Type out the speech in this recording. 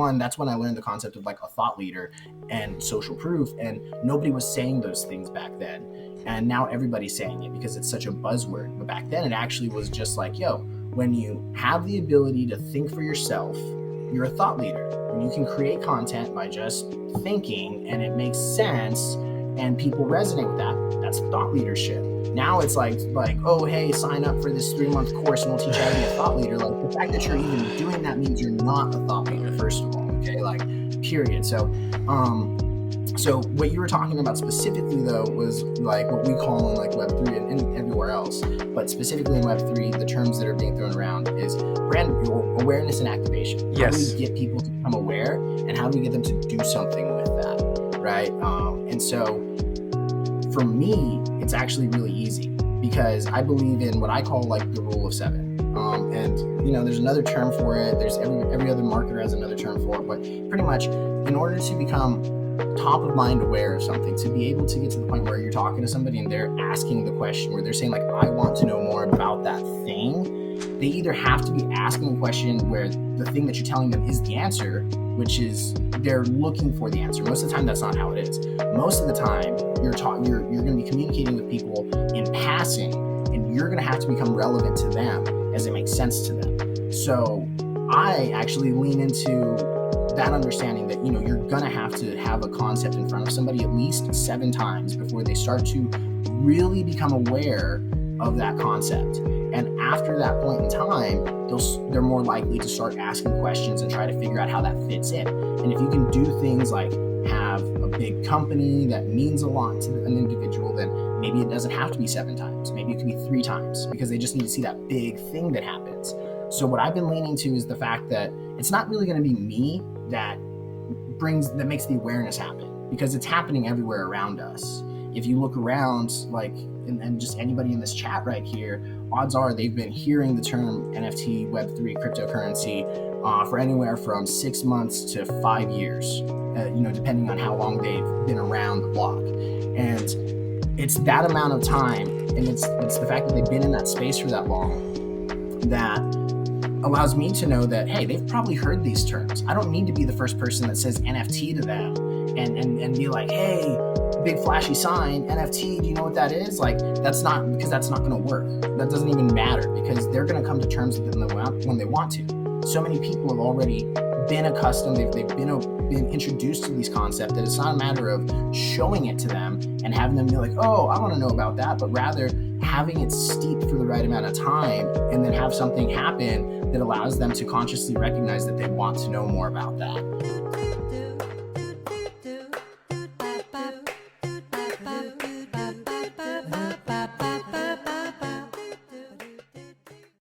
one, that's when I learned the concept of like a thought leader and social proof, and nobody was saying those things back then. And now everybody's saying it because it's such a buzzword. But back then it actually was just like, yo, when you have the ability to think for yourself, you're a thought leader. When you can create content by just thinking and it makes sense and people resonate with that, that's thought leadership. Now it's like, oh, hey, sign up for this 3-month course and we'll teach you how to be a thought leader. Like, the fact that you're even doing that means you're not a thought leader, first of all, okay? Like, period. So what you were talking about specifically, though, was like what we call in like Web3 and everywhere else, but specifically in Web3, the terms that are being thrown around is brand awareness and activation. Yes. How do we get people to become aware, and how do we get them to do something with that, right? And so for me, it's actually really easy because I believe in what I call like the rule of 7. And you know, there's another term for it. There's every other marketer has another term for it, but pretty much in order to become top of mind aware of something, to be able to get to the point where you're talking to somebody and they're asking the question, where they're saying like, I want to know more about that thing, they either have to be asking a question where the thing that you're telling them is the answer, which is they're looking for the answer. Most of the time, that's not how it is. Most of the time, you're going to be communicating with people in passing, and you're going to have to become relevant to them as it makes sense to them. So I actually lean into that understanding that, you know, you're going to have a concept in front of somebody at least 7 times before they start to really become aware of that concept. And after that point in time, they're more likely to start asking questions and try to figure out how that fits in. And if you can do things like have a big company that means a lot to an individual, then maybe it doesn't have to be 7 times. Maybe it could be 3 times because they just need to see that big thing that happens. So what I've been leaning to is the fact that it's not really going to be me that makes the awareness happen, because it's happening everywhere around us. If you look around, like, and just anybody in this chat right here, odds are they've been hearing the term NFT, Web3, cryptocurrency for anywhere from 6 months to 5 years, you know, depending on how long they've been around the block. And it's that amount of time, and it's the fact that they've been in that space for that long that allows me to know that, hey, they've probably heard these terms. I don't need to be the first person that says NFT to them and be like, hey, big flashy sign, NFT, do you know what that is? Like, that's not going to work. That doesn't even matter, because they're going to come to terms with it when they want to. So many people have already been accustomed, they've been introduced to these concepts, that it's not a matter of showing it to them and having them be like, oh, I want to know about that, but rather having it steeped for the right amount of time and then have something happen that allows them to consciously recognize that they want to know more about that.